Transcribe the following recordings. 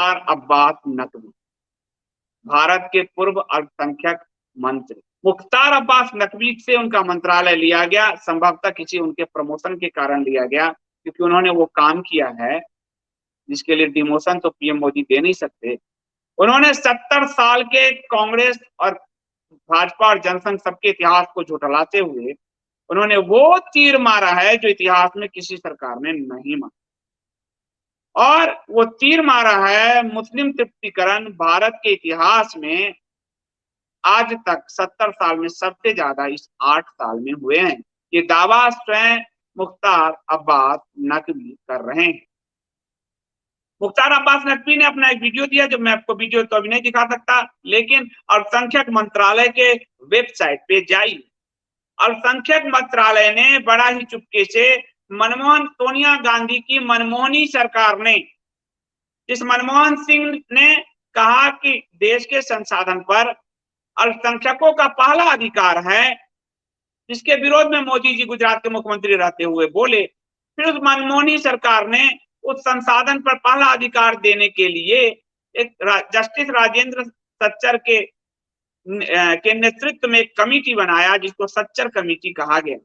मुख्तार अब्बास नकवी, भारत के पूर्व अल्पसंख्यक मंत्री। मुख्तार अब्बास नकवी से उनका मंत्रालय लिया गया, संभवतः किसी उनके प्रमोशन के कारण लिया गया, क्योंकि उन्होंने वो काम किया है जिसके लिए डिमोशन तो पीएम मोदी दे नहीं सकते। उन्होंने 70 साल के कांग्रेस और भाजपा और जनसंघ सबके इतिहास को झुठलाते हुए उन्होंने वो तीर मारा है जो इतिहास में किसी सरकार ने नहीं मारा, और वो तीर मारा है मुस्लिम तृप्तिकरण भारत के इतिहास में आज तक 70 साल में सबसे ज्यादा इस 8 साल में हुए हैं। ये दावा स्वयं मुख्तार अब्बास नकवी कर रहे हैं। मुख्तार अब्बास नकवी ने अपना एक वीडियो दिया, जो मैं आपको वीडियो तो अभी नहीं दिखा सकता, लेकिन अल्पसंख्यक मंत्रालय के वेबसाइट पे जाइए। अल्पसंख्यक मंत्रालय ने बड़ा ही चुपके से सोनिया गांधी की मनमोहनी सरकार ने, जिस मनमोहन सिंह ने कहा कि देश के संसाधन पर अल्पसंख्यकों का पहला अधिकार है, जिसके विरोध में मोदी जी गुजरात के मुख्यमंत्री रहते हुए बोले, फिर उस मनमोहनी सरकार ने उस संसाधन पर पहला अधिकार देने के लिए एक जस्टिस राजेंद्र सच्चर के नेतृत्व में एक कमेटी बनाया, जिसको सच्चर कमेटी कहा गया।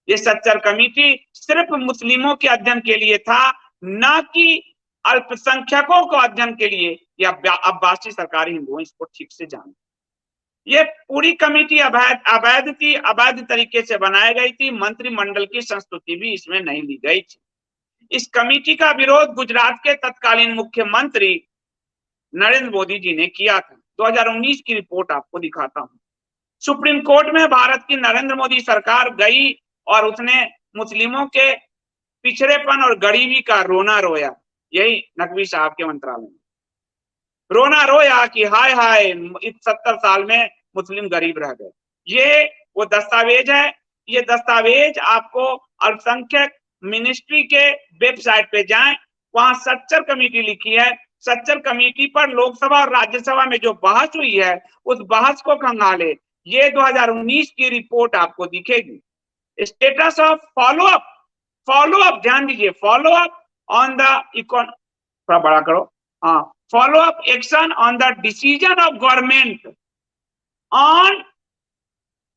ये सच्चर कमेटी सिर्फ मुस्लिमों के अध्ययन के लिए था, न कि अल्पसंख्यकों को अध्ययन के लिए। या अब्बासी सरकारी हिंदू इसको ठीक से जाने, ये पूरी कमेटी अवैध थी, अवैध तरीके से बनाई गई थी, मंत्रिमंडल की संस्तुति भी इसमें नहीं ली गई थी। इस कमेटी का विरोध गुजरात के तत्कालीन मुख्यमंत्री नरेंद्र मोदी जी ने किया था। 2019 की रिपोर्ट आपको दिखाता हूं। सुप्रीम कोर्ट में भारत की नरेंद्र मोदी सरकार गई और उसने मुस्लिमों के पिछड़ेपन और गरीबी का रोना रोया। यही नकवी साहब के मंत्रालय में रोना रोया कि हाय हाय, इस 70 साल में मुस्लिम गरीब रह गए। ये वो दस्तावेज है। ये दस्तावेज आपको अल्पसंख्यक मिनिस्ट्री के वेबसाइट पे जाएं, वहां सच्चर कमेटी लिखी है। सच्चर कमेटी पर लोकसभा और राज्यसभा में जो बहस हुई है, उस बहस को खंगाले ये 2019 की रिपोर्ट आपको दिखेगी। स्टेटस ऑफ फॉलोअप ध्यान दीजिए, फॉलोअप ऑन द थोड़ा बड़ा करो, हाँ, follow up action on the decision of government on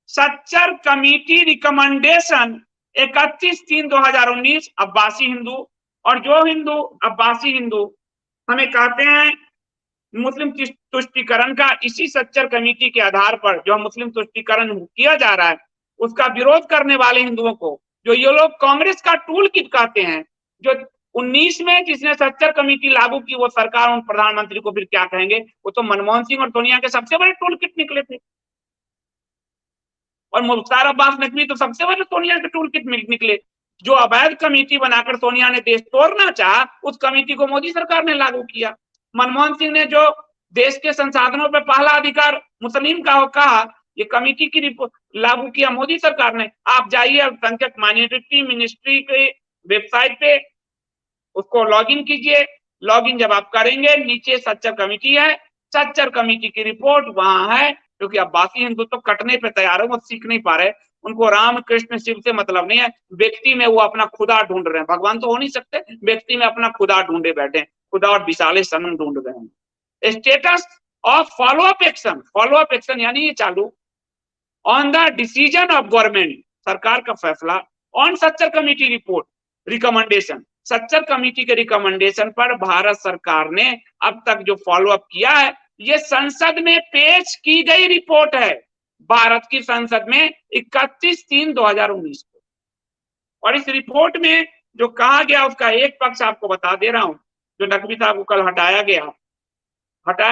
Sachar committee recommendation 31/3/2019 Abbasi Hindu. और जो हिंदू अब्बासी हिंदू हमें कहते हैं मुस्लिम तुष्टीकरण का, इसी सच्चर कमेटी के आधार पर जो मुस्लिम तुष्टीकरण किया जा रहा है, उसका विरोध करने वाले हिंदुओं को जो ये लोग कांग्रेस का टूल किट कहते हैं, जो 19 में जिसने सच्चर कमेटी लागू की, वो सरकार उन प्रधानमंत्री को फिर क्या कहेंगे? वो तो मनमोहन सिंह और सोनिया के सबसे बड़े टूल किट निकले थे, और मुख्तार अब्बास नकवी तो सबसे बड़े सोनिया के टूल किट निकले। जो अवैध कमेटी बनाकर सोनिया ने देश तोड़ना चाहा, उस कमेटी को मोदी सरकार ने लागू किया। मनमोहन सिंह ने जो देश के संसाधनों पर पहला अधिकार मुस्लिम का कहा, ये कमेटी की रिपोर्ट लागू किया मोदी सरकार ने। आप जाइए अल्पसंख्यक माइनॉरिटी मिनिस्ट्री के वेबसाइट पे, उसको लॉगिन कीजिए। लॉगिन जब आप करेंगे, नीचे सच्चर कमेटी है, सच्चर कमेटी की रिपोर्ट वहां है। क्योंकि अब्बासी हिंदू तो कटने पे तैयार है, वो सीख नहीं पा रहे, उनको राम कृष्ण शिव से मतलब नहीं है। व्यक्ति में वो अपना खुदा ढूंढ रहे हैं, भगवान तो हो नहीं सकते, व्यक्ति में अपना खुदा ढूंढे बैठे हैं, खुदा और विशाले सनम ढूंढ रहे हैं। स्टेटस ऑफ फॉलोअप एक्शन यानी ये चालू on the decision of government, सरकार का फैसला, on Sachar committee report recommendation, Sachar committee के रिकमेंडेशन पर भारत सरकार ने अब तक जो फॉलोअप किया है, ये संसद में पेश की गई रिपोर्ट है, भारत की संसद में 31/3/2019 को। और इस रिपोर्ट में जो कहा गया उसका एक पक्ष आपको बता दे रहा हूं। जो नकवी साहब को कल हटाया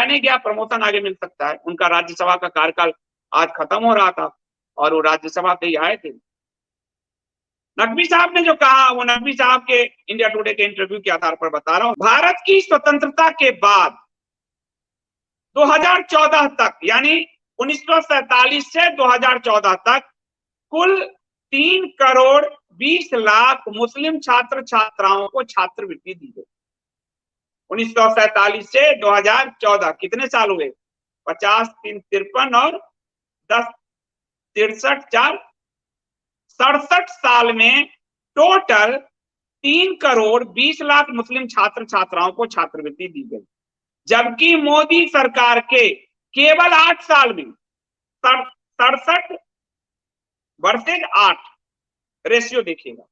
नहीं गया, प्रमोशन आगे मिल सकता है। उनका राज्यसभा का कार्यकाल आज खत्म हो रहा था और वो राज्यसभा से ही आए थे। नकवी साहब ने जो कहा, वो नकवी साहब के इंडिया टुडे के इंटरव्यू के आधार पर बता रहा हूं। भारत की स्वतंत्रता के बाद 2014 तक, यानी 1947 से 2014 तक कुल 3,20,00,000 मुस्लिम छात्र छात्राओं को छात्रवृत्ति दी गई। 1947 से 2014 कितने साल हुए? 50, 3, 53 और 10, 63, 4, 67 साल में टोटल 3,20,00,000 मुस्लिम छात्र छात्राओं को छात्रवृत्ति दी गई। जबकि मोदी सरकार के केवल 8 साल में 67 वर्सेज 8 रेशियो देखिएगा,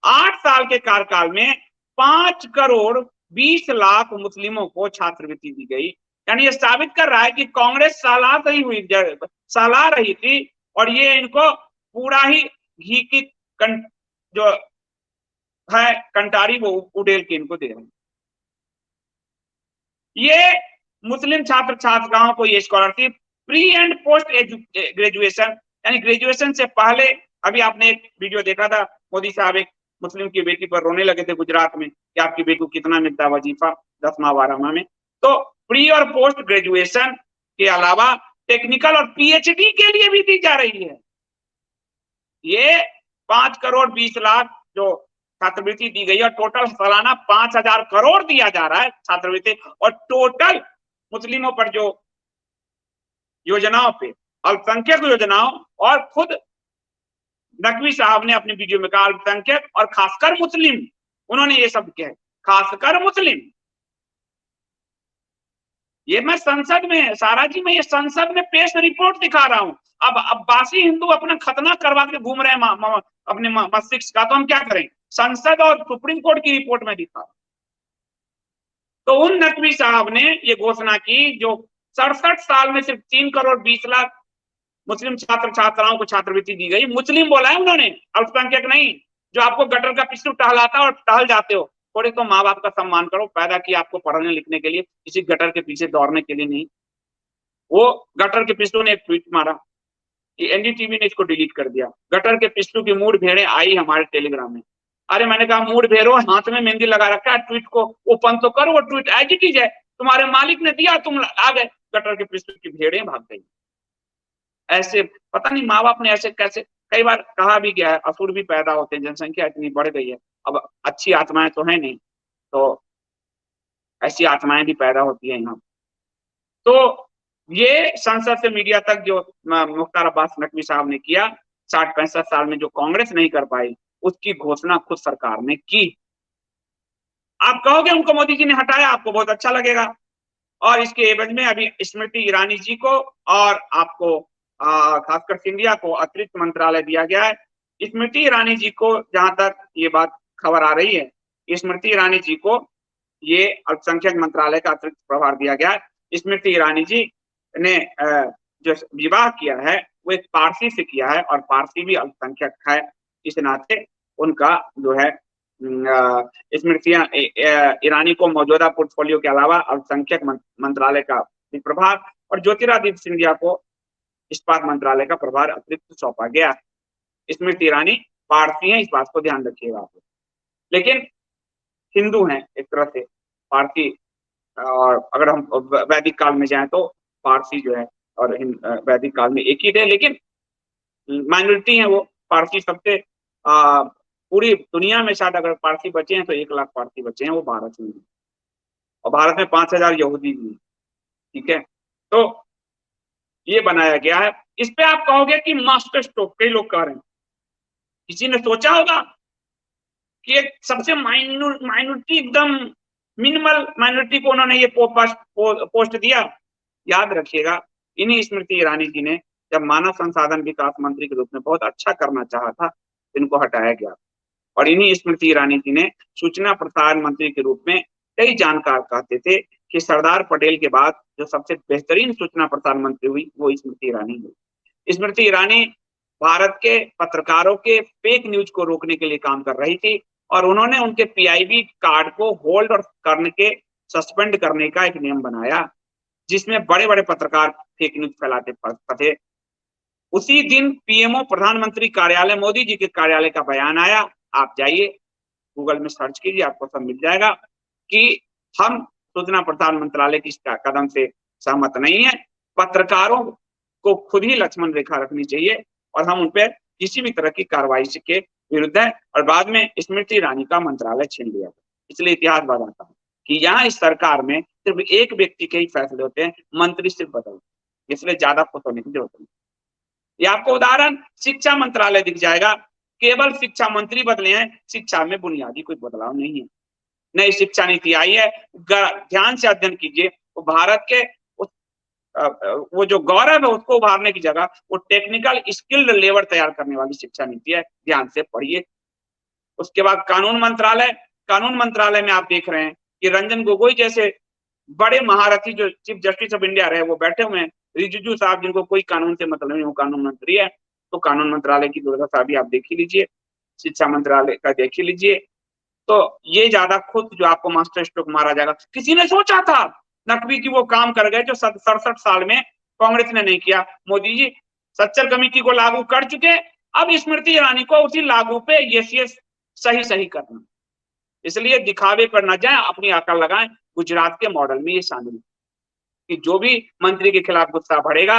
8 साल के कार्यकाल में 5 करोड़ 20 लाख मुस्लिमों को छात्रवृत्ति दी गई। यानी ये साबित कर रहा है कि कांग्रेस साला रही थी और ये इनको पूरा ही घी की जो है कंटारी वो उड़ेल के इनको दे रहे हैं। ये मुस्लिम छात्र छात्राओं को ये scholarship pre and post graduation, यानी ग्रेजुएशन से पहले, अभी आपने एक वीडियो देखा था, मोदी साहब एक मुस्लिम की बेटी पर रोने लगे थे गुजरात में कि आपकी बेटी को कितना मिलता है वजीफा 10वां 12वां में। तो प्री और पोस्ट ग्रेजुएशन के अलावा टेक्निकल और पीएचडी के लिए भी दी जा रही है। ये 5 करोड़ 20 लाख जो छात्रवृत्ति दी गई और टोटल सालाना 5000 करोड़ दिया जा रहा है छात्रवृत्ति। और टोटल मुस्लिमों पर जो योजनाओं पे, अल्पसंख्यक योजनाओं, और खुद नकवी साहब ने अपनी वीडियो में कहा अल्पसंख्यक और खासकर मुस्लिम, उन्होंने ये शब्द किया है, खासकर मुस्लिम। ये मैं संसद में, सारा जी मैं ये संसद में पेश रिपोर्ट दिखा रहा हूं। अब बासी हिंदू अपना खतना करवा के घूम रहे हैं अपने मस्तिष्क का, तो हम क्या करें? संसद और सुप्रीम कोर्ट की रिपोर्ट में दिखा। तो उन नकवी साहब ने ये घोषणा की जो 67 साल में सिर्फ 3 करोड़ 20 लाख मुस्लिम छात्र छात्राओं को छात्रवृत्ति दी गई। मुस्लिम बोला है उन्होंने, अल्पसंख्यक नहीं। जो आपको गटर का पिस्टू टहलाता और टहल जाते हो, थोड़े तो माँ बाप का सम्मान करो, पैदा किया आपको पढ़ने लिखने के लिए, किसी गटर के पीछे दौड़ने के लिए नहीं। वो गटर के पिस्टू ने एक ट्वीट मारा कि एनडीटीवी ने इसको डिलीट कर दिया, गटर के पिस्टू की मूड भेड़े आई हमारे टेलीग्राम में। अरे मैंने कहा मूड भेड़ो, हाथ में मेहंदी लगा रखा है, ट्वीट को ओपन तो करो, वो ट्वीट एज इट इज है, तुम्हारे मालिक ने दिया, तुम आ गए, गटर के पिस्टू की भेड़े भाग गई। ऐसे पता नहीं माँ बाप ने ऐसे कैसे, कई बार कहा भी गया है असुर भी पैदा होते हैं, जनसंख्या इतनी बढ़ गई है, अब अच्छी आत्माएं तो है नहीं, तो ऐसी आत्माएं भी पैदा होती है यहाँ। तो ये संसद से मीडिया तक जो मुख्तार अब्बास नकवी साहब ने किया, 60-65 साल में जो कांग्रेस नहीं कर पाई, उसकी घोषणा खुद सरकार ने की। आप कहोगे उनको मोदी जी ने हटाया, आपको बहुत अच्छा लगेगा। और इसके एवज में अभी स्मृति ईरानी जी को और आपको खासकर सिंधिया को अतिरिक्त मंत्रालय दिया गया है। स्मृति ईरानी जी को, जहां तक ये बात खबर आ रही है, स्मृति ईरानी जी को ये अल्पसंख्यक मंत्रालय का अतिरिक्त प्रभार दिया गया है। स्मृति ईरानी जी ने जो विवाह किया है वो एक पारसी से किया है, और पारसी भी अल्पसंख्यक है, इस नाते उनका जो है स्मृति ईरानी को मौजूदा पोर्टफोलियो के अलावा अल्पसंख्यक मंत्रालय का प्रभार और ज्योतिरादित्य सिंधिया को इस्पात मंत्रालय का प्रभार अतिरिक्त सौंपा गया। स्मृति ईरानी पारसी हैं, इस बात को ध्यान रखिएगा आप, लेकिन हिंदू हैं एक तरह से पारसी। और अगर हम वैदिक काल में जाएं तो पारसी जो है और वैदिक काल में एक ही थे, लेकिन माइनॉरिटी है वो पारसी। सबसे पूरी दुनिया में शायद अगर पारसी बचे हैं तो 1 लाख पारसी बचे हैं, वो भारत में, और भारत में 5000 यहूदी भी, ठीक है। तो ये बनाया गया है। इस पे आप कहोगे कि मास्टर स्ट्रोक, कई लोग कह रहे हैं, किसी ने सोचा होगा कि एक सबसे माइनॉरिटी, एकदम मिनिमल माइनॉरिटी को उन्होंने ये पोस्ट दिया। याद रखिएगा, इन्हीं स्मृति ईरानी जी ने जब मानव संसाधन विकास मंत्री के रूप में बहुत अच्छा करना चाहा था, इनको हटाया गया। और इन्हीं स्मृति ईरानी जी ने सूचना प्रसारण मंत्री के रूप में, कई जानकार कहते थे कि सरदार पटेल के बाद जो सबसे बेहतरीन सूचना प्रसारण मंत्री हुई वो स्मृति ईरानी हुई। स्मृति ईरानी भारत के पत्रकारों के फेक न्यूज को रोकने के लिए काम कर रही थी, और उन्होंने उनके पीआईबी कार्ड को होल्ड और करने के सस्पेंड करने का एक नियम बनाया, जिसमें बड़े बड़े पत्रकार फेक न्यूज फैलाते थे। उसी दिन पीएमओ प्रधानमंत्री कार्यालय, मोदी जी के कार्यालय का बयान आया, आप जाइए गूगल में सर्च कीजिए, आपको सब मिल जाएगा कि हम सूचना प्रसारण मंत्रालय की कदम से सहमत नहीं है। पत्रकारों को खुद ही लक्ष्मण रेखा रखनी चाहिए, और हम उन पर किसी भी तरह की कार्रवाई के विरुद्ध है। और बाद में स्मृति ईरानी का मंत्रालय छीन लिया। इसलिए इतिहास बताता हूँ कि यहाँ इस सरकार में सिर्फ एक व्यक्ति के ही फैसले होते हैं, मंत्री सिर्फ बदलते, इसलिए ज्यादा खुश होने की जरूरत नहीं। ये आपको उदाहरण शिक्षा मंत्रालय दिख जाएगा, केवल शिक्षा मंत्री बदले हैं, शिक्षा में बुनियादी कोई बदलाव नहीं है। नई शिक्षा नीति आई है, ध्यान से अध्ययन कीजिए, वो भारत के वो जो गौरव है उसको उभारने की जगह वो टेक्निकल स्किल्ड लेबर तैयार करने वाली शिक्षा नीति है। ध्यान से पढ़िए। उसके बाद कानून मंत्रालय में आप देख रहे हैं कि रंजन गोगोई जैसे बड़े महारथी जो चीफ जस्टिस ऑफ इंडिया रहे वो बैठे हुए हैं। रिजिजू साहब जिनको कोई कानून से मतलब नहीं, वो कानून मंत्री है। तो कानून मंत्रालय की दुर्दशा भी आप देख ही लीजिए, शिक्षा मंत्रालय का देख ही लीजिए। तो ये ज्यादा खुद जो आपको मास्टर स्ट्रोक मारा जाएगा, किसी ने सोचा था नकवी की वो काम कर गए जो 67 साल में कांग्रेस ने नहीं किया। मोदी जी सच्चर कमेटी को लागू कर चुके, अब स्मृति ईरानी को उसी लागू पे ये सही करना। इसलिए दिखावे पर न जाए, अपनी अकल लगाएं। गुजरात के मॉडल में ये शामिल कि जो भी मंत्री के खिलाफ गुस्सा बढ़ेगा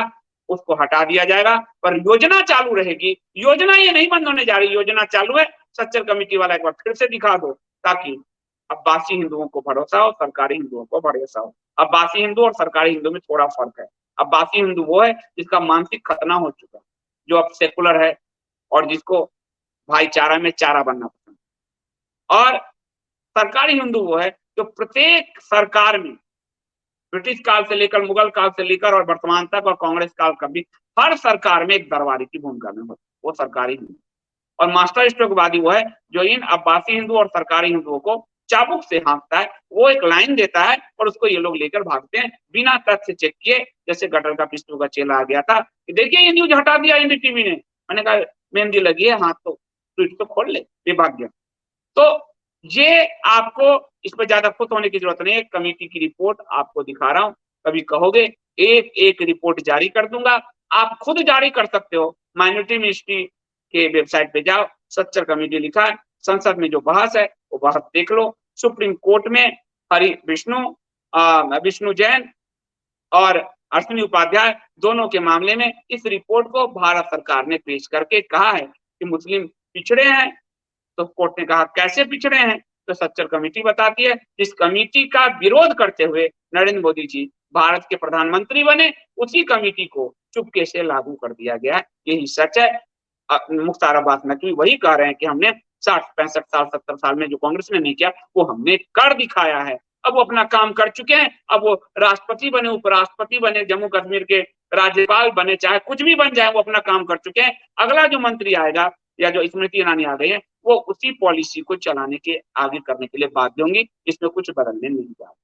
उसको हटा दिया जाएगा, पर योजना चालू रहेगी। योजना ये नहीं बंद होने जा रही, योजना चालू है। सच्चर कमेटी वाला एक बार फिर से दिखा दो, ताकि अब्बासी हिंदुओं को भरोसा हो, सरकारी हिंदुओं को भरोसा हो। अब्बासी हिंदू और सरकारी हिंदू में थोड़ा फर्क है। अब्बासी हिंदू वो है जिसका मानसिक खतना हो चुका है, जो अब सेकुलर है और जिसको भाईचारा में चारा बनना पसंद। और सरकारी हिंदू वो है जो प्रत्येक सरकार में, ब्रिटिश काल से लेकर, मुगल काल से लेकर और वर्तमान तक और कांग्रेस काल का भी, हर सरकार में एक दरबारी की भूमिका में होता, वो सरकारी हिंदू। और मास्टर स्ट्रोकवादी वो है जो इन अब्बासी हिंदू और सरकारी हिंदुओं को चाबुक से हाँकता है। वो एक लाइन देता है और उसको ये लोग लेकर भागते हैं बिना तथ्य चेक किए। जैसे गटर का पिस्टू का चेला आ गया था कि देखिए ये न्यूज हटा दिया एनडीटीवी ने, मैंने कहा मेहंदी लगी है हाथ, तो ट्वीट तो खोल ले, ये भाग गया। तो ये आपको इस पर ज्यादा खुद होने की जरूरत नहीं है। कमेटी की रिपोर्ट आपको दिखा रहा हूं। कभी कहोगे एक एक रिपोर्ट जारी कर दूंगा, आप खुद जारी कर सकते हो। माइनॉरिटी मिनिस्ट्री के वेबसाइट पे जाओ, सच्चर कमेटी लिखा है। संसद में जो बहस है वो बहस देख लो। सुप्रीम कोर्ट में विष्णु जैन और अश्विनी उपाध्याय दोनों के मामले में इस रिपोर्ट को भारत सरकार ने पेश करके कहा है कि मुस्लिम पिछड़े हैं। तो कोर्ट ने कहा कैसे पिछड़े हैं, तो सच्चर कमेटी बताती है। जिस कमेटी का विरोध करते हुए नरेंद्र मोदी जी भारत के प्रधानमंत्री बने, उसी कमेटी को चुपके से लागू कर दिया गया है। यही सच है। मुख्तार अब्बास नकवी वही कह रहे हैं कि हमने 60-65 साल 70 साल में जो कांग्रेस ने नहीं किया वो हमने कर दिखाया है। अब वो अपना काम कर चुके हैं। अब वो राष्ट्रपति बने, उपराष्ट्रपति बने, जम्मू कश्मीर के राज्यपाल बने, चाहे कुछ भी बन जाए, वो अपना काम कर चुके हैं। अगला जो मंत्री आएगा या जो स्मृति ईरानी आ गई है, वो उसी पॉलिसी को चलाने के आगे करने के लिए बाध्य होंगी। इसमें कुछ बदलने नहीं जा रहा।